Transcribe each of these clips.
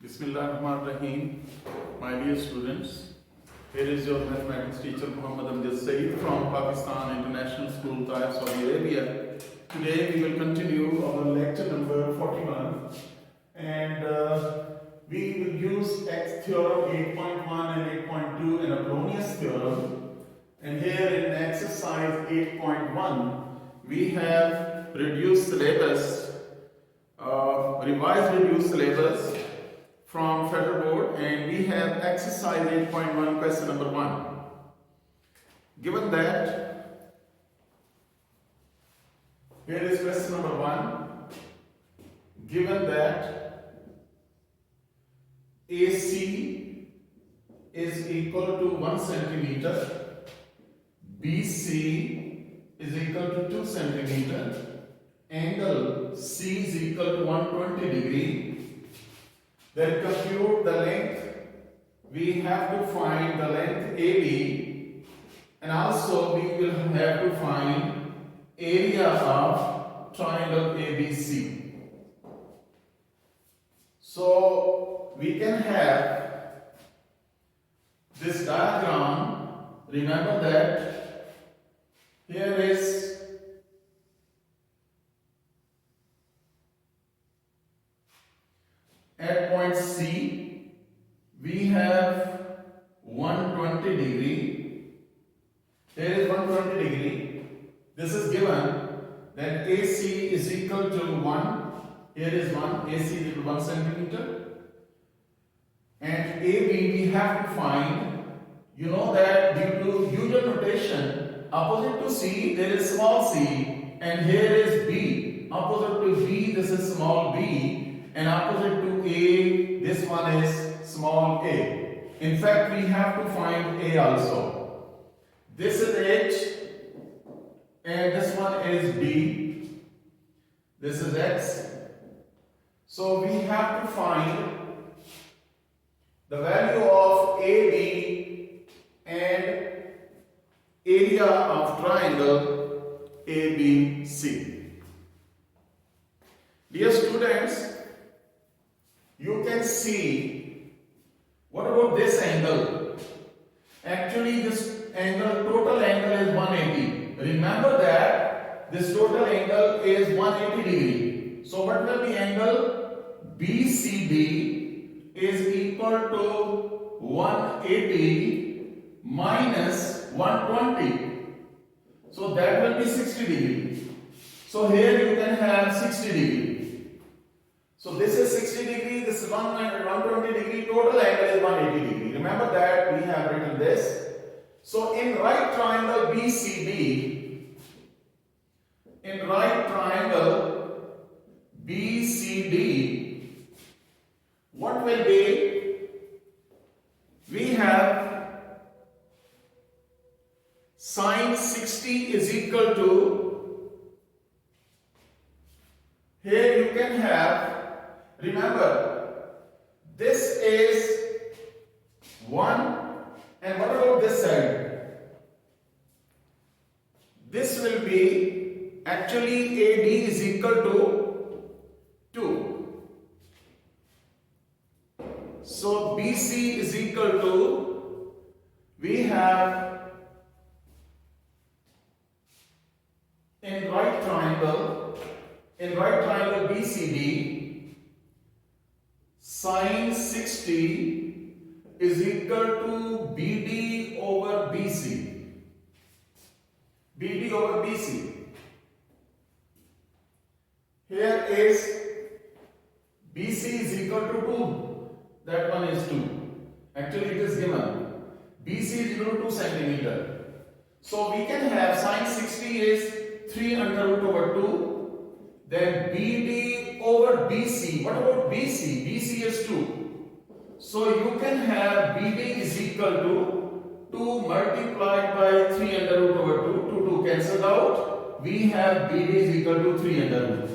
Bismillahirrahmanirrahim. My dear students, here is your mathematics teacher Muhammad Amjad Saeed from Pakistan International School, Taif, Saudi Arabia. Today we will continue our lecture number 41 and we will use X theorem 8.1 and 8.2 and Apollonius theorem. And here in exercise 8.1 we have reduced syllabus, revised reduced syllabus from Federal Board, and we have exercise 8.1 question number 1. Given that, here is question number 1. Given that AC is equal to 1 centimeter, BC is equal to 2 centimeter, angle C is equal to 120 degree. Then compute the length. We have to find the length AB, and also we will have to find area of triangle ABC. So we can have this diagram. Remember that here is at point C, we have 120 degree. Here is 120 degree. This is given that AC is equal to 1. Here is 1. AC is equal to 1 centimeter. And AB we have to find. You know that due to usual notation, opposite to C there is small c, and here is B. Opposite to B this is small b. And opposite to A, this one is small a. In fact, we have to find A also. This is H, and this one is B. This is X. So we have to find the value of AB and area of triangle ABC. Dear students, you can see, what about this angle? Actually this angle, total angle is 180. Remember that this total angle is 180 degree. So what will be angle? BCD is equal to 180 minus 120. So that will be 60 degree. So here you can have 60 degree. So this is 60 degree, this is 120 degree, total angle is 180 degree. Remember that we have written this. So in right triangle BCD, what will be? We have sine 60 is equal to, here you can have, remember, this is 1, and what about this side? This will be, actually AD is equal to 2. So BC is equal to, we have in right triangle BCD, sine 60 is equal to BD over BC. BD over BC. Here is BC is equal to 2. That one is 2. Actually it is given. BC is equal to 2 centimeter. So we can have sine 60 is 3 under root over 2. Then BD over BC. What about BC? BC is 2. So you can have BD is equal to 2 multiplied by 3 under root over 2. 2 cancelled out. We have BD is equal to 3 under root.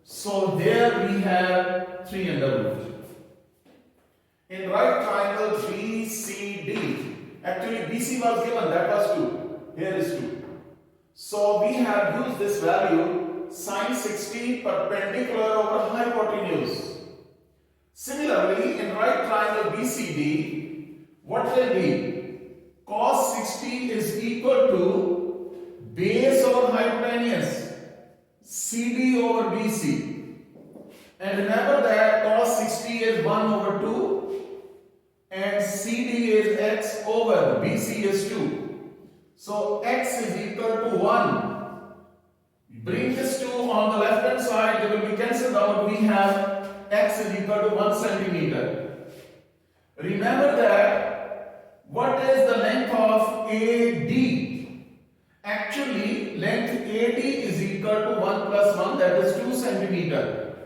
So here we have 3 under root. In right triangle BCD, actually BC was given, that was 2. Here is 2. So we have used this value sine 60 perpendicular over hypotenuse. Similarly, in right triangle BCD, what will be? Cos 60 is equal to base over hypotenuse CD over BC. And remember that cos 60 is 1 over 2 and CD is x over BC is 2. So x is equal to 1. Bring this 2 on the left hand side, they will be cancelled out. We have x is equal to 1 centimeter. Remember that what is the length of AD? Actually, length AD is equal to 1 plus 1, that is 2 centimeter.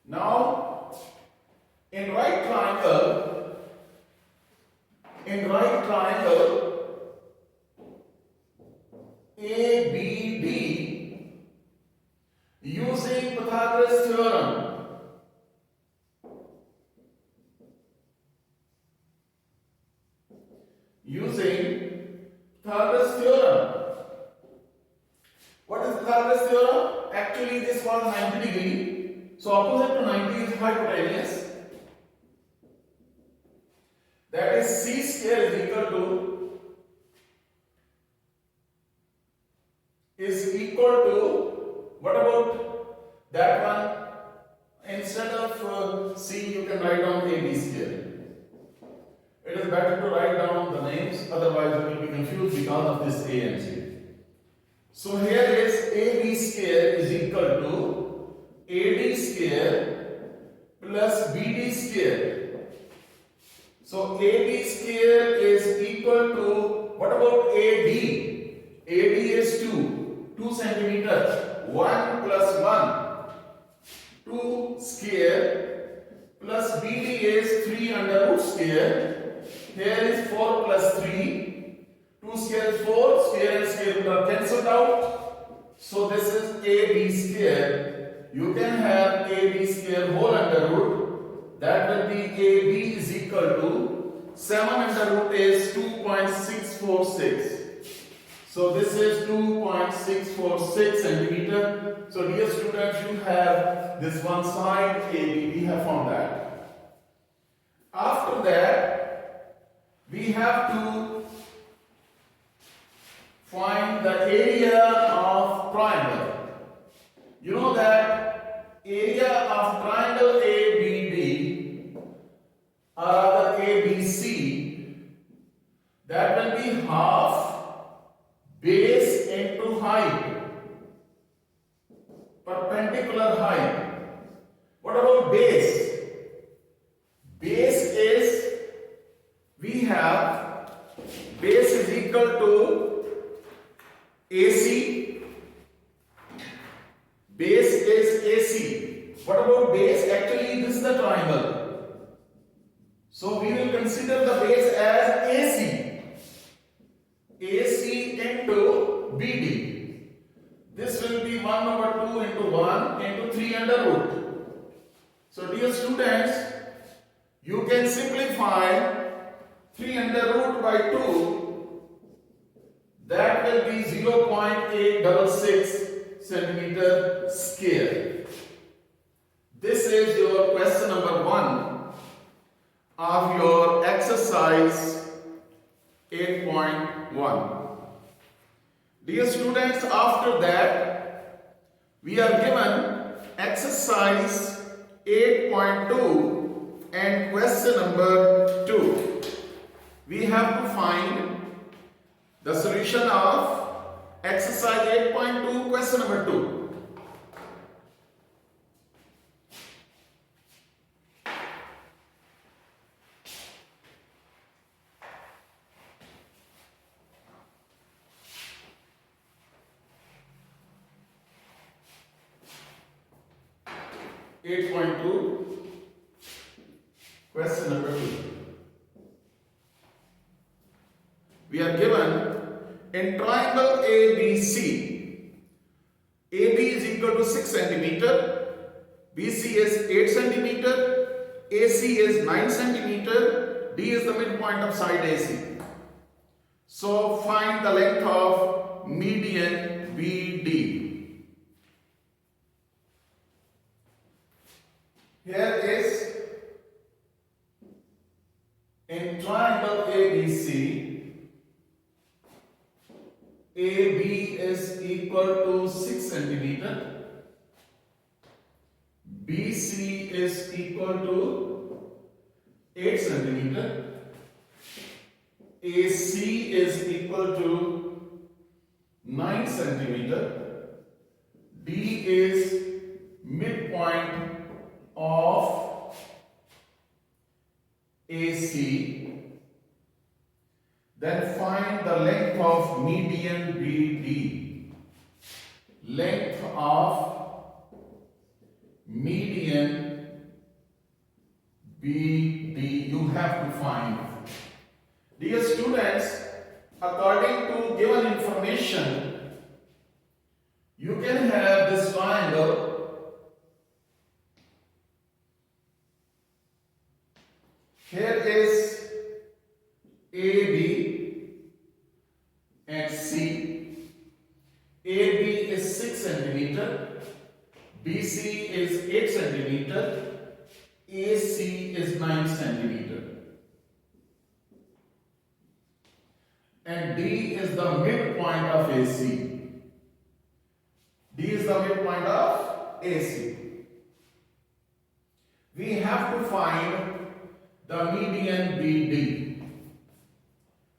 Now, in right triangle, ABD, using Pythagoras theorem, What is Pythagoras theorem? Actually, this was 90 degree. So opposite to 90 is hypotenuse. That is c square is equal to what about that one? Instead of c, you can write down ab square. It is better to write down the names, otherwise you will be confused because of this a and c. So here is ab square is equal to ad square plus bd square. So AB square is equal to, what about AD? AD is 2 centimeter. 1 plus 1, 2 square plus BD is 3 under root square. Here is 4 plus 3. 2 square is 4. Square and square root are cancelled out. So this is AB square. You can have AB square whole under root. That will be AB is equal to 7 under root is 2.646. So this is 2.646 centimeter. So dear students, you have this one side AB. We have found that. After that, we have to find the area of triangle. You know that area of triangle ABD or other ABC, that will be half base into height, perpendicular height. What about base? Base is, we have base is equal to AC. Base is AC. What about base? Actually, this is the triangle. So we will consider the base as AC. AC into BD. This will be 1 over 2 into 1 into 3 under root. So dear students, you can simplify 3 under root by 2. That will be 0.866 centimeter square. This is your question number 1 of your exercise 8.1. Dear students, after that we are given exercise 8.2 and question number 2. We have to find the solution of exercise 8.2 question number 2. 8.2 question number 2. We are given in triangle ABC, AB is equal to 6 centimeter, BC is 8 centimeter, AC is 9 centimeter, D is the midpoint of side AC. So find the length of median BD. Here is in triangle ABC, AB is equal to 6 centimeter, BC is equal to 8 centimeter, AC is equal to 9 centimeter, D is midpoint of AC. Then find the length of median BD. Length of median BD you have to find. Dear students, according to given information, you can have this triangle. Here is AB and C. AB is 6 centimeter, BC is 8 centimeter, AC is 9 centimeter, and D is the midpoint of AC. D is the midpoint of AC. We have to find the median BD.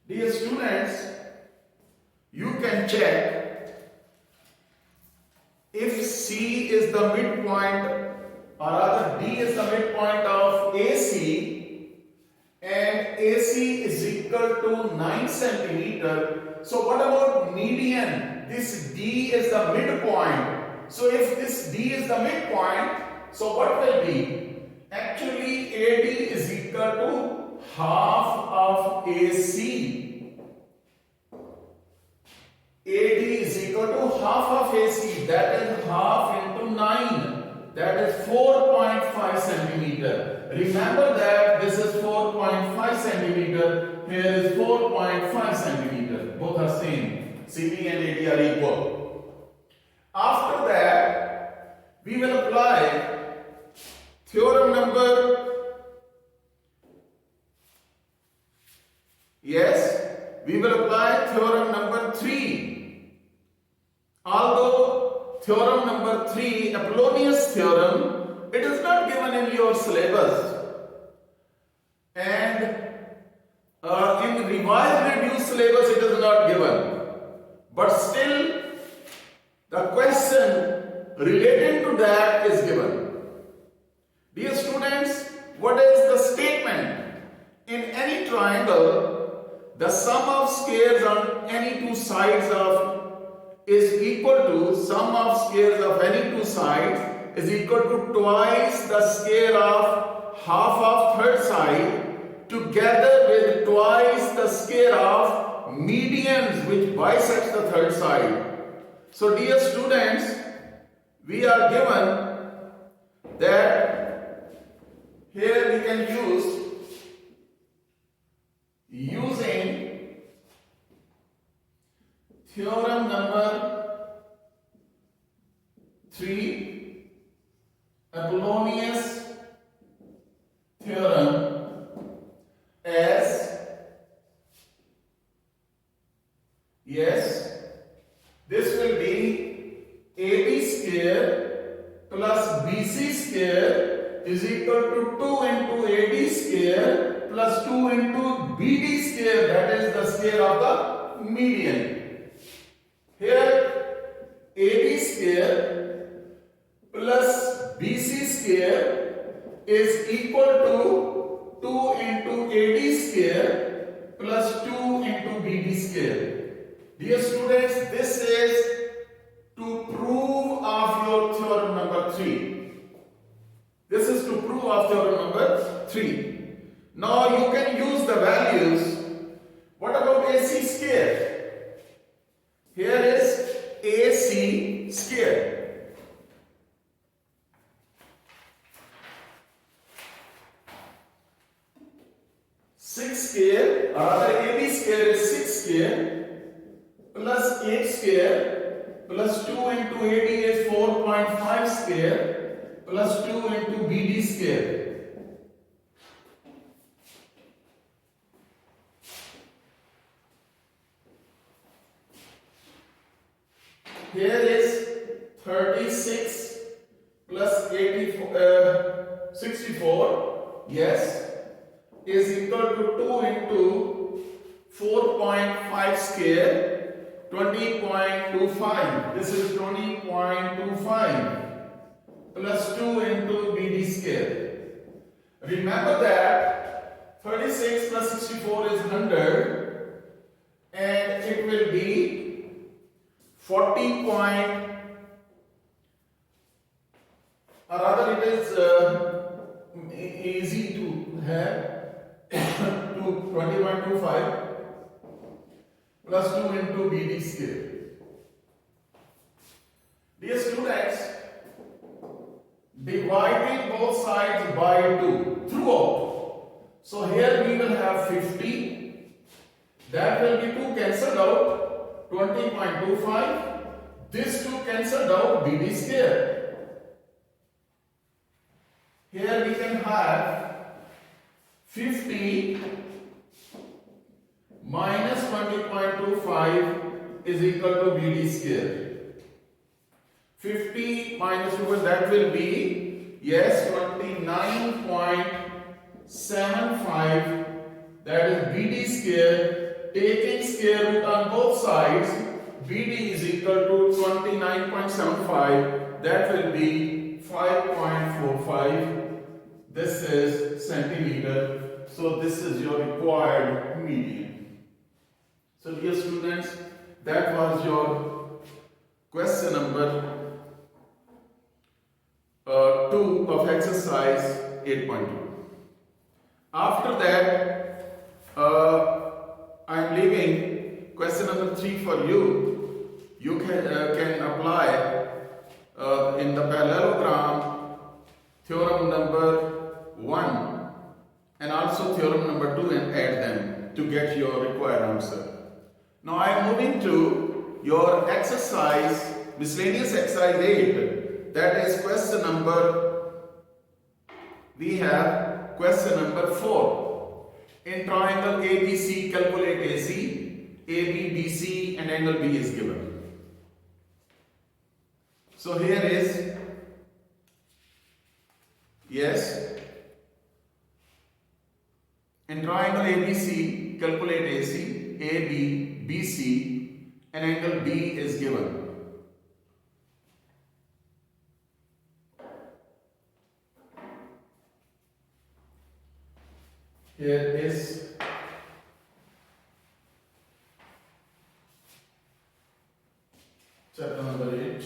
Dear students, you can check if C is the midpoint, or rather D is the midpoint of AC, and AC is equal to 9 centimeter. So what about median? This D is the midpoint. So if this D is the midpoint, so what will be? Actually, AD is equal to half of AC. AD is equal to half of AC. That is half into 9. That is 4.5 centimeter. Remember that this is 4.5 centimeter. Here is 4.5 centimeter. Both are same. CD and AD are equal. After that, we will apply theorem number, we will apply theorem number 3. Although theorem number 3, Apollonius theorem, it is not given in your syllabus, and in revised reduced syllabus it is not given, but still the question related to that is given. Dear students, what is the statement? In any triangle, the sum of squares on any two sides is equal to sum of squares of any two sides is equal to twice the square of half of third side together with twice the square of medians which bisects the third side. So dear students, we are given that here we can using theorem number 3, Apollonius theorem, as this will be AB square plus BC square is equal to 2 into AD square plus 2 into BD square, that is the square of the median. Here AB square plus BC square is equal to 2 into AD square plus 2 into BD square. Dear students, this is to prove of your theorem number 3. This is to prove of theorem number 3. Now you can use the values. What about AC square? Here is AC square. Six square, or rather AB square is 6 square plus 8 square plus 2 into AD is 4.5 square plus 2 into BD square. Here is 36 plus 64, yes, is equal to 2 into 4.5 square, 20.25. This is 20.25 plus 2 into BD square. Remember that 36 plus 64 is 100 and it will be 40 point, or rather it is easy to have to 20.25 plus 2 into BD square. Dear students, dividing both sides by 2 throughout. So here we will have 50, that will be 2 cancelled out. 20.25, this 2 cancelled out, BD square. Here we can have 50 minus 20.25 is equal to BD square. 50 minus 2, that will be, yes, 29.75, that is BD square. Taking square root on both sides, BD is equal to 29.75, that will be 5.45. This is centimeter, so this is your required median. So dear students, that was your question number 2 of exercise 8.2. After that, I am leaving question number 3 for you. You can apply in the parallelogram theorem number 1 and also theorem number 2 and add them to get your required answer. Now I am moving to your exercise, miscellaneous exercise 8. That is question number, we have question number 4. In triangle ABC, calculate AC, AB, BC and angle B is given. So here is, yes, in triangle ABC, calculate AC, AB, BC and angle B is given. Here is chapter number 8.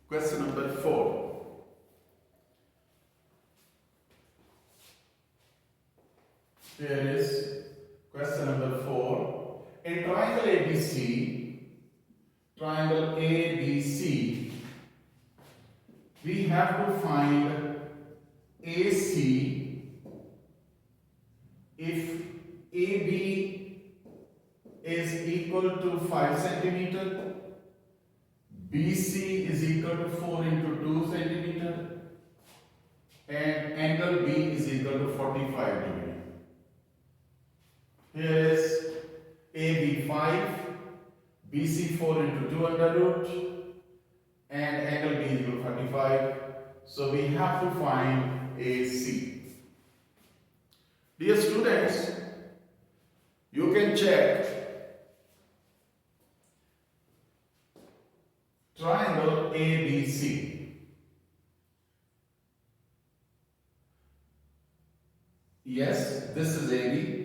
Question number 4. Here is question number 4. In triangle ABC, we have to find AC if AB is equal to 5 centimeter, BC is equal to 4 into 2 centimeter, and angle B is equal to 45 degree. Here is AB 5, BC 4 into 2 under root, and angle B is equal to 45. So we have to find AC. Dear students, you can check triangle ABC. Yes, this is AB.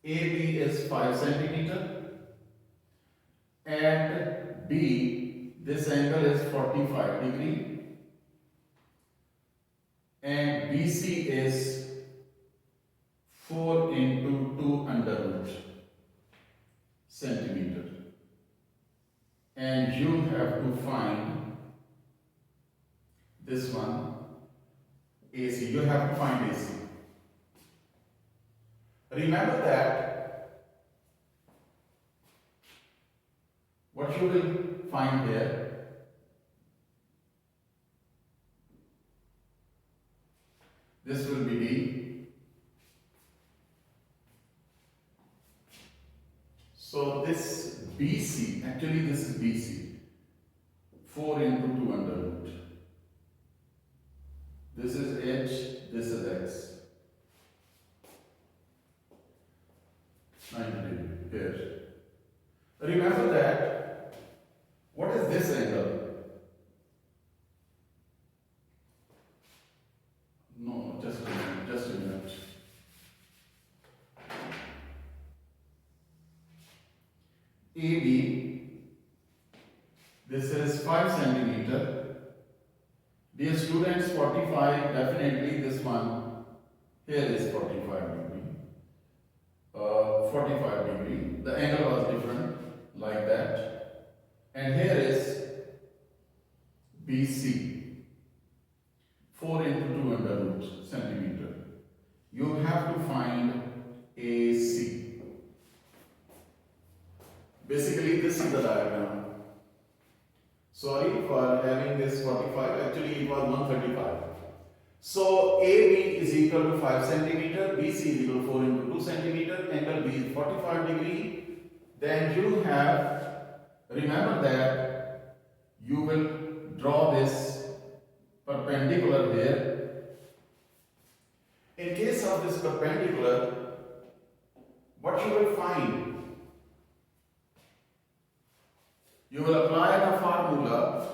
AB is 5 centimeter and B, this angle is 45 degree and BC is 4 into 2 under root centimeter, and you have to find this one AC. You have to find AC. Remember that what you will find here, this will be D. So this BC, actually this is BC, 4 into 2 under root. This is H, this is X. 90 degree here. Remember that, what is this angle? No, just a minute, just a minute. AB, this is 5 centimeter. Dear students, 45, definitely this one, here is 45 degree. 45 degree. The angle was different, like that. And here is BC, 4 into 2 under root centimeter. You have to find AC. Basically, this is the diagram. Sorry for having this 45, actually it was 135. So AB is equal to 5 centimeter, BC is equal to 4 into 2 centimeter, angle B is 45 degree. Then you have, remember that you will draw this perpendicular here. In case of this perpendicular, what you will find? You will apply the formula.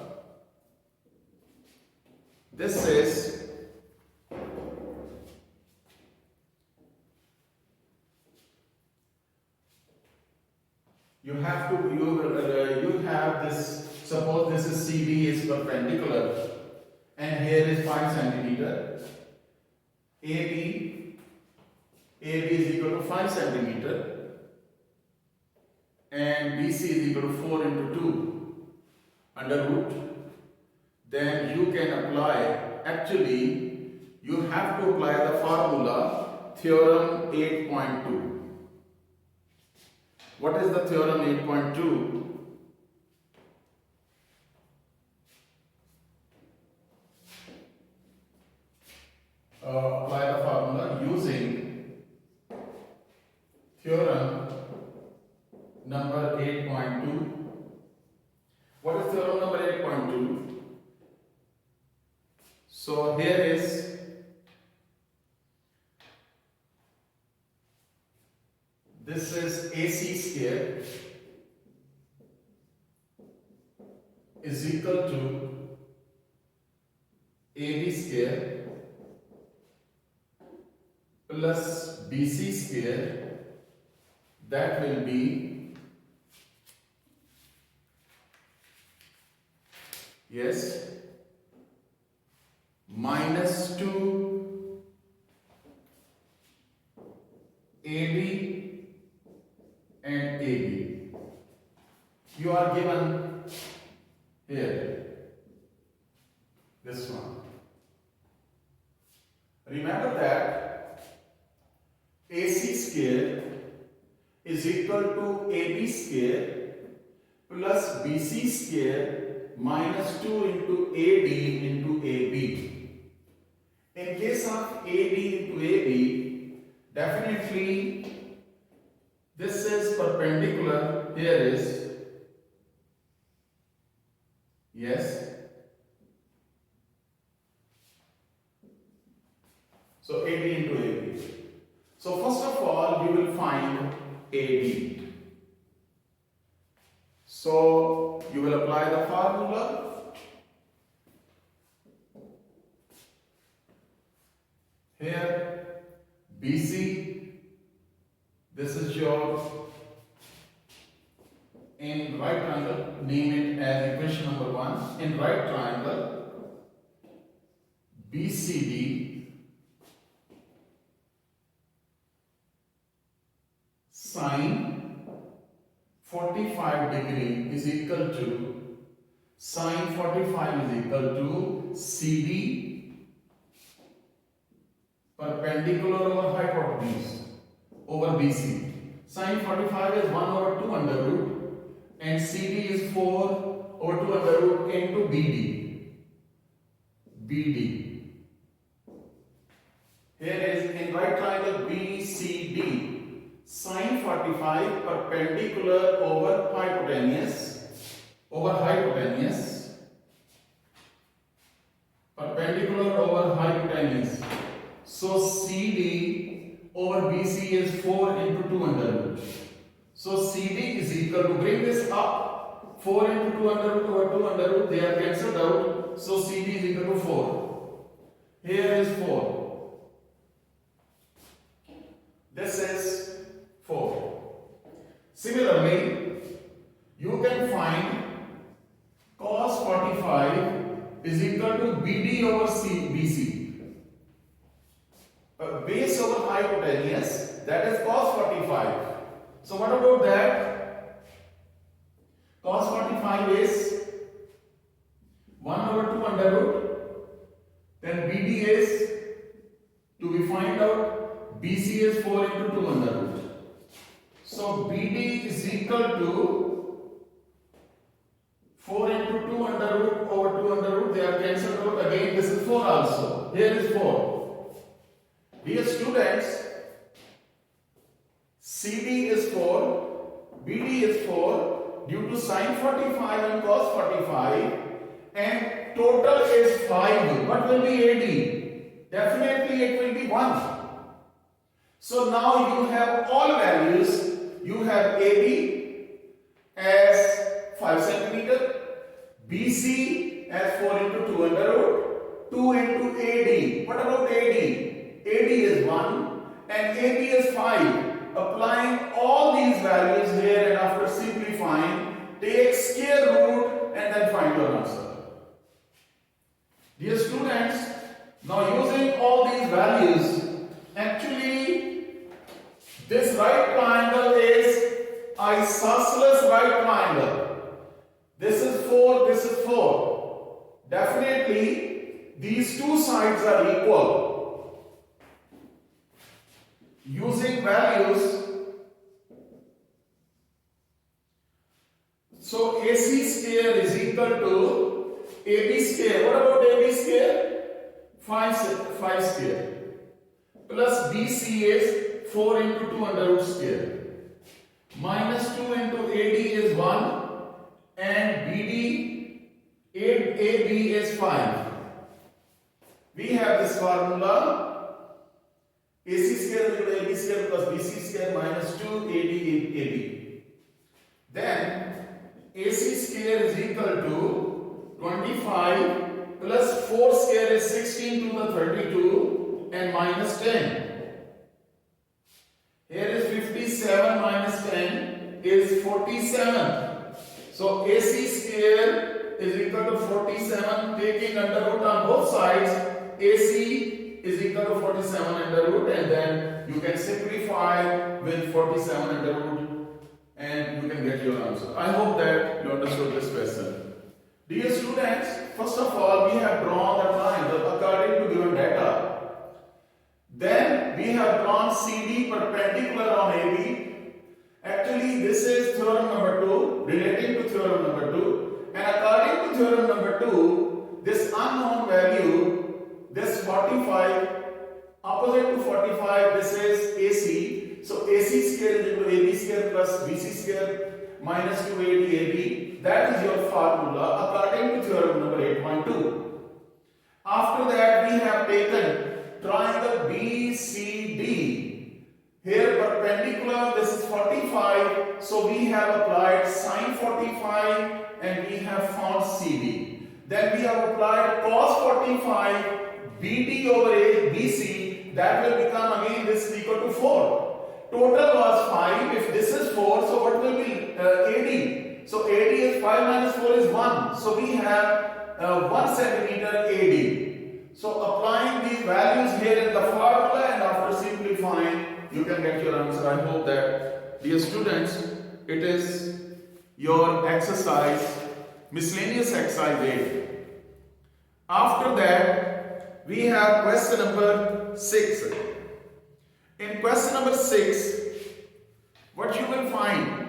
This is you have this, suppose this is CD is perpendicular and here is 5 centimeter. AB is equal to 5 centimeter. And BC is equal to 4 into 2 under root. Then you can apply, actually you have to apply the formula theorem 8.2. What is the theorem 8.2? Apply the formula using theorem number 8.2. What is theorem number 8.2? So here is this is AC square is equal to AB square plus BC square, that will be, yes, minus 2 AB and AB. You are given here, this one. Remember that AC square is equal to AB square plus BC square minus 2 into AD into AB. In case of AD into AB, definitely this is perpendicular, here is, yes. So AD into AB. So first of all, you will find AD. So you will apply the formula. Here BC, this is your, in right triangle, name it as equation number 1. In right triangle, BCD sine 45 degree is equal to, sine 45 is equal to CD perpendicular over hypotenuse over BC. Sine 45 is 1 over 2 under root and CD is 4 over 2 under root into BD. BD. Here is in right triangle BCD. Sine 45 perpendicular over hypotenuse. Perpendicular over hypotenuse. So CD over BC is 4 into 2 under root. So CD is equal to, bring this up, 4 into 2 under root over 2 under root, they are cancelled out. So CD is equal to 4. Here is 4. This is 4. Similarly, you can find cos 45 is equal to BD over BC. Base over hypotenuse, that is cos 45. So what about that? Cos 45 is 1 over 2 under root. Then BD is, to be find out, BC is 4 into 2 under root. So BD is equal to 4 into 2 under root over 2 under root. They are cancelled out again. This is 4 also. Here is 4. Dear students, CD is 4, BD is 4 due to sine 45 and cos 45, and total is 5. What will be AD? Definitely it will be 1. So now you have all values. You have AB as 5 centimeter, BC as 4 into 2 under root, 2 into AD. What about AD? AD is 1 and AB is 5. Applying all these values here and after simplifying, take square root and then find your answer. Dear students, now using all these values, actually this right triangle is isosceles right triangle. This is 4, this is 4. Definitely these two sides are equal. Using values, so AC square is equal to AB square. What about AB square? 5 square. Plus BC is 4 into 2 under root square. Minus 2 into AD is 1 and BD, AB is 5. We have this formula. AC square equal to AB square plus BC square minus 2 AB. Then AC square is equal to 25 plus 4 square is 16 to the 32 and minus 10. Here is 57 minus 10 is 47. So AC square is equal to 47, taking under root on both sides. AC is equal to 47 under root, and then you can simplify with 47 under root and you can get your answer. I hope that you understood this question. Dear students, first of all, we have drawn the triangle according to given data. Then we have drawn CD perpendicular on AB. Actually, this is theorem number 2, relating to theorem number 2. And according to theorem number 2, this unknown value, this 45, opposite to 45, this is AC. So AC square is equal to AB square plus BC square minus 2AD AB. That is your formula according to theorem number 8.2. After that, we have taken triangle BCD. Here perpendicular, this is 45. So we have applied sine 45 and we have found CD. Then we have applied cos 45. BD over BC, that will become again this is equal to 4. Total was 5. If this is 4, so what will be AD? So AD is 5 minus 4 is 1. So we have 1 centimeter AD. So applying these values here in the formula and after simplifying, you can get your answer. I hope that, dear students, it is your exercise, miscellaneous exercise 8. After that, we have question number 6. In question number 6, what you will find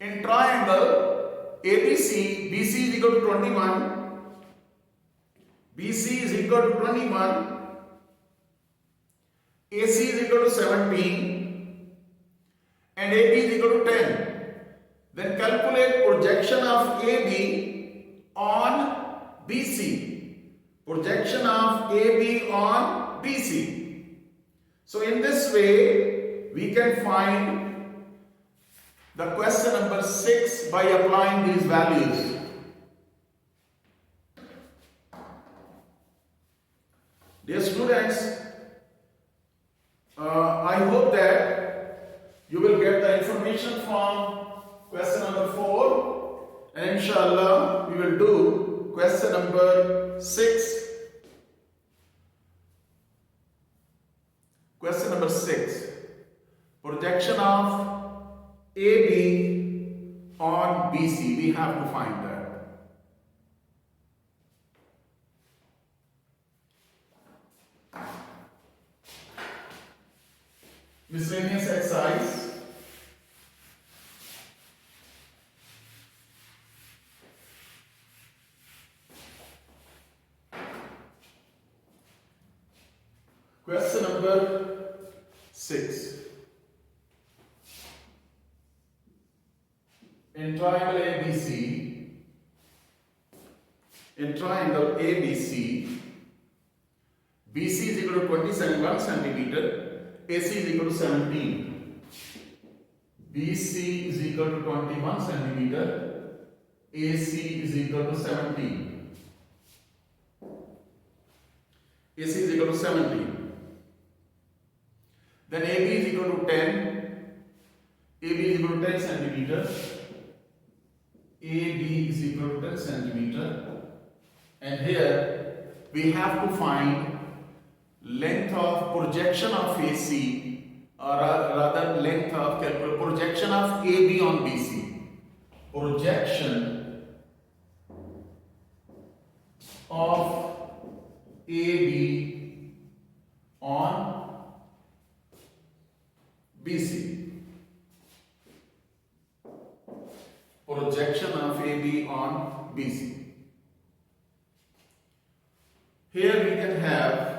in triangle ABC, BC is equal to 21, BC is equal to 21, AC is equal to 17, and AB is equal to 10. Then calculate projection of AB on BC. Projection of AB on BC. So in this way, we can find the question number 6 by applying these values. Dear students, I hope that you will get the information from question number 4, and inshallah we will do question number 6. Question number 6. Projection of AB on BC. We have to find that. Miscellaneous exercise. Question number 6. In triangle ABC, BC is equal to 21 centimeter, AC is equal to 17. BC is equal to 21 centimeter, AC is equal to 17. AC is equal to 17. Then AB is equal to 10. AB is equal to 10 centimeter. AB is equal to 10 centimeter. And here we have to find length of projection of AC, or rather length of projection of AB on BC. Projection of AB on BC. Projection of AB on BC. Here we can have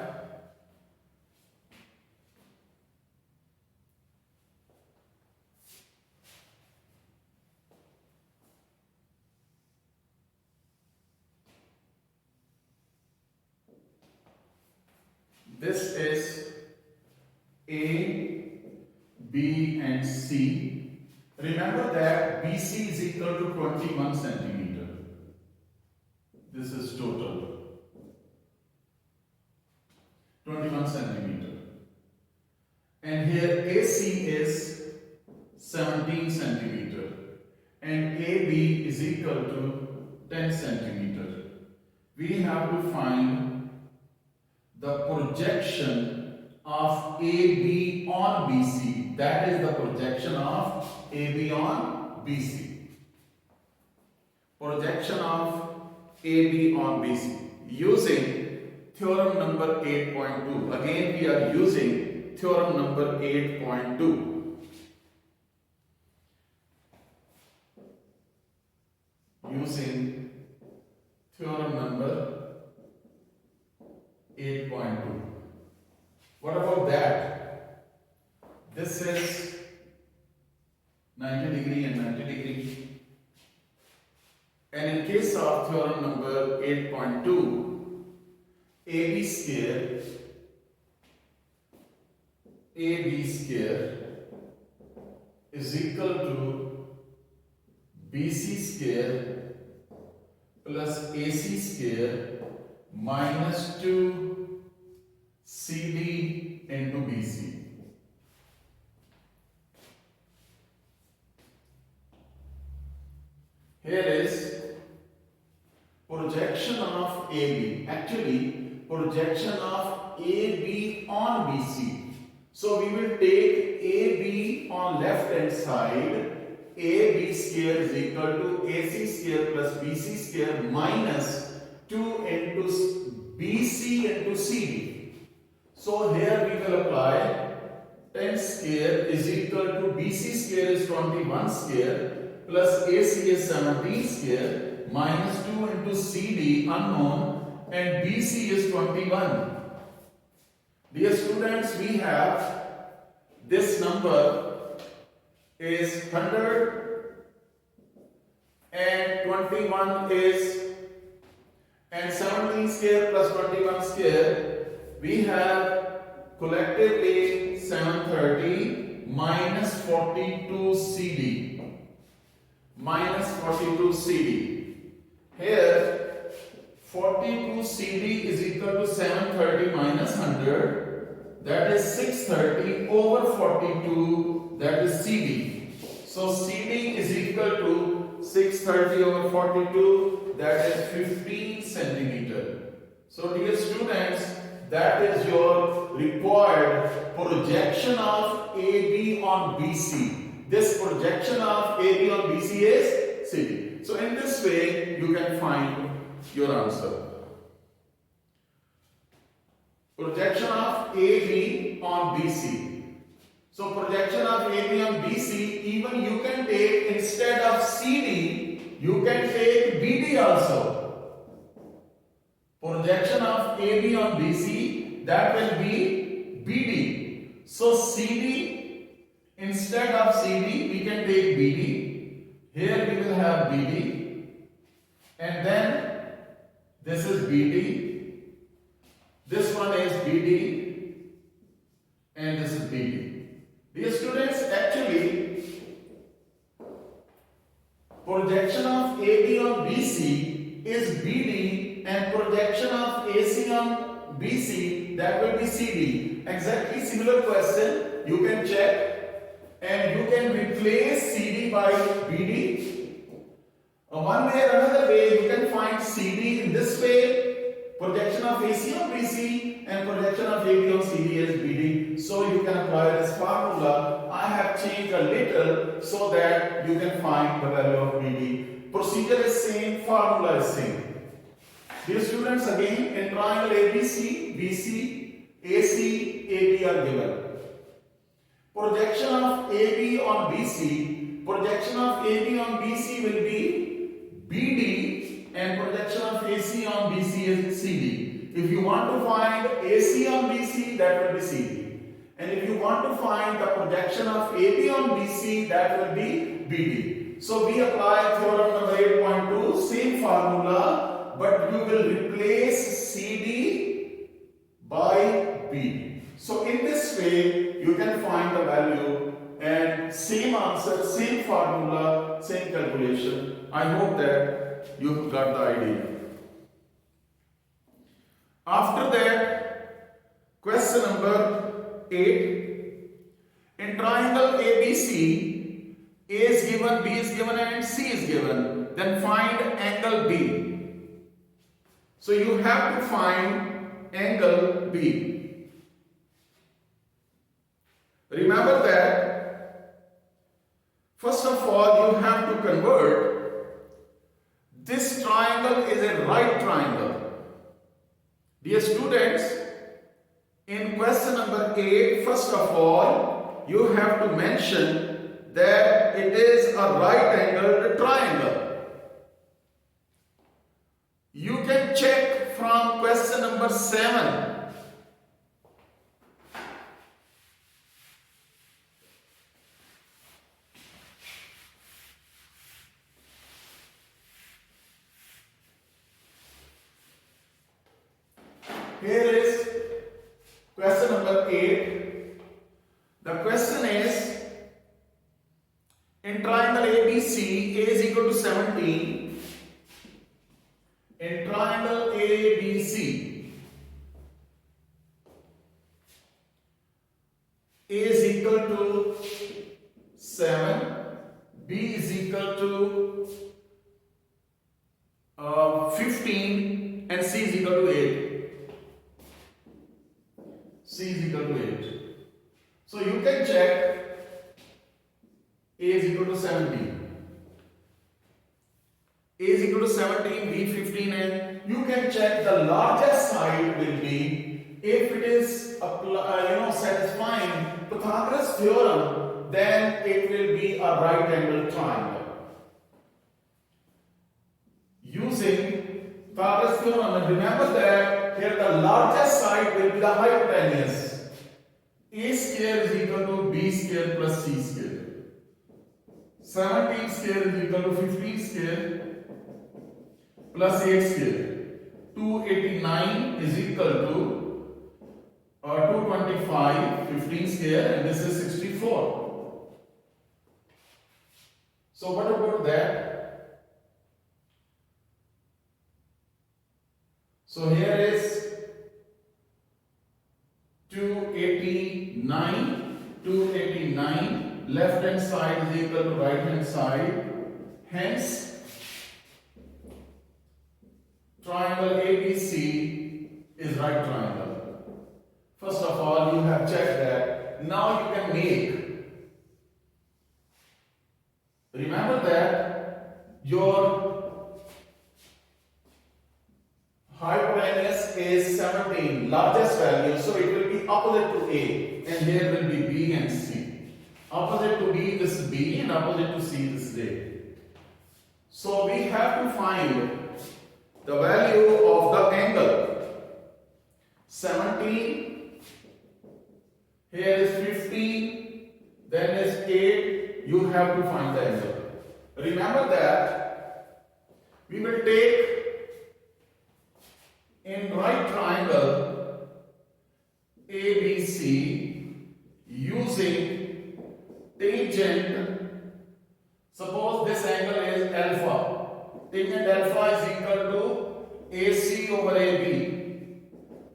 this is A, B and C. Remember that BC is equal to 21 centimeter. This is total. 21 centimeter. And here AC is 17 centimeter. And AB is equal to 10 centimeter. We have to find the projection of AB on BC. That is the projection of AB on BC. Projection of AB on BC using theorem number 8.2. Again we are using theorem number 8.2. Using theorem number 8.2. What about that? This is 90 degree and 90 degree. And in case of theorem number 8.2, AB square is equal to BC square plus AC square minus 2 CD into BC. Here is projection of AB. Actually, projection of AB on BC. So we will take AB on left hand side. AB square is equal to AC square plus BC square minus 2 into BC into CD. So here we will apply 10 square is equal to BC square is 21 square plus AC is 17 square minus 2 into CD unknown and BC is 21. Dear students, we have this number is 100 and 21 is and 17 square plus 21 square, we have collectively 730 minus 42 CD. Minus 42 CD. Here 42 CD is equal to 730 minus 100, that is 630 over 42, that is CD. So CD is equal to 630 over 42, that is 15 centimeter. So dear students, that is your required projection of AB on BC. This projection of AB on BC is CD. So in this way you can find your answer. Projection of AB on BC. So projection of AB on BC, even you can take instead of CD, you can take BD also. Projection of AB on BC, that will be BD. So CD, instead of CD, we can take BD. Here we will have BD. And then this is BD. This one is BD. And this is BD. Dear students, actually, projection of AB on BC is BD and projection of AC on BC, that will be CD. Exactly similar question, you can check and you can replace CD by BD. One way or another way you can find CD in this way, projection of AC on BC and projection of AB on CD is BD. So you can apply this formula. I have changed a little so that you can find the value of BD. Procedure is same, formula is same. Dear students, again in triangle ABC, BC, AC, AB are given. Projection of AB on BC, projection of AB on BC will be BD and projection of AC on BC is CD. If you want to find AC on BC, that will be CD. And if you want to find the projection of AB on BC, that will be BD. So we apply theorem number 8.2, same formula, but you will replace CD by BD. So in this way, you can find the value and same answer, same formula, same calculation. I hope that you got the idea. After that, question number 8. In triangle ABC, A is given, B is given and C is given. Then find angle B. So you have to find angle B. Remember that first of all you have to convert this triangle is a right triangle. Dear students, in question number 8, first of all you have to mention that it is a right angled triangle. You can check from question number 7. Here is question number 8. The question is, in triangle ABC, A is equal to 17. In triangle ABC, A is equal to 7, B is equal to 15 and C is equal to 8. C is equal to 8. So you can check A is equal to 17. A is equal to 17, B 15 and you can check the largest side will be, if it is satisfying Pythagoras theorem, then it will be a right angle triangle. Using Pythagoras theorem, and remember that here the largest side will be the hypotenuse. A square is equal to b square plus c square. 17 square is equal to 15 square plus 8 square. 289 is equal to 225, 15 square, and this is 64. So what about that? So here is 289, left hand side is equal to right hand side, hence triangle ABC is right triangle. First of all, you have checked that. Now you can make. Remember that your hypotenuse is 17, largest value, so it will be opposite to A, and here will be B and C. Opposite to B, this is B, and opposite to C, this is A. So we have to find the value of the angle. 17, here is 15, then is 8, you have to find the angle. Remember that we will take in right triangle ABC using tangent. Suppose this angle is alpha. Tangent alpha is equal to AC over AB,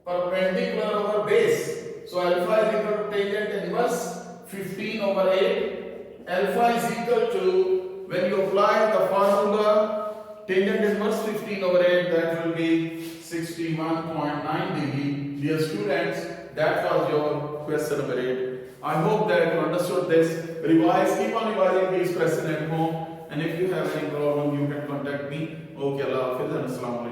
perpendicular over base. So alpha is equal to tangent inverse 15 over 8. Alpha is equal to, when you apply the formula, tangent inverse 15 over 8, that will be 61.9 degree. Dear students, that was your question number 8. I hope that you understood this. Revise, keep on revising these questions at home. And if you have any problem, you can contact me. Okay, Allah Hafiz and Assalamu alaikum.